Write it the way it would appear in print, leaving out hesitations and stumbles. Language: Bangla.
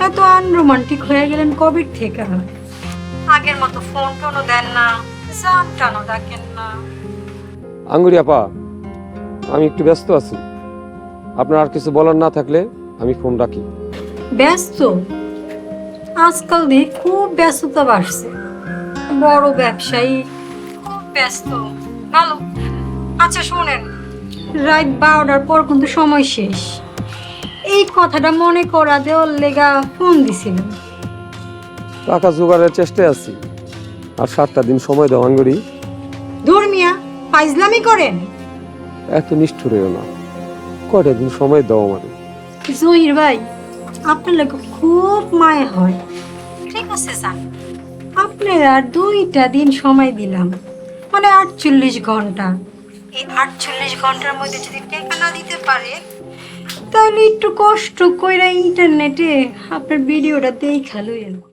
এত আনরোমান্টিক হয়ে গেলেন কবে থেকে? আগের মতো ফোন টোনও দেন না, জান টানও ডাকেন না। আঙ্গুরি আপা, আমি একটু ব্যস্ত আছি। আপনার আর কিছু বলার না থাকলে আমি ফোন রাখি। ব্যস্ত? আজকাল দেখি খুব ব্যস্ততা বাড়ছে। বড় ব্যবসায়ী, খুব ব্যস্ত। ভালো। আচ্ছা শোনেন, রাত 12টার পর কিন্তু সময় শেষ। এই কথাটা মনে করা দেওয়ার লেগা ফোন দিছিলাম। টাকা জোগাড়ের চেষ্টায় আছি, আর 7টা দিন সময় দাও আঙ্গুরি। ধর্মিয়া ফাইজলামি করেন? এত নিষ্ঠুর হইও না, কয়টা দিন সময় দাও আমারে। জহির ভাই, আপনার লাগে খুব মায়া হয়। ঠিক আছে স্যার, আপনার আর 2টা দিন সময় দিলাম, মানে 48 ঘন্টা। এই 48 ঘন্টার মধ্যে যদি টাকা না দিতে পারে, তাহলে একটু কষ্ট কইরা ইন্টারনেটে আপনার ভিডিওটা দেখালইন।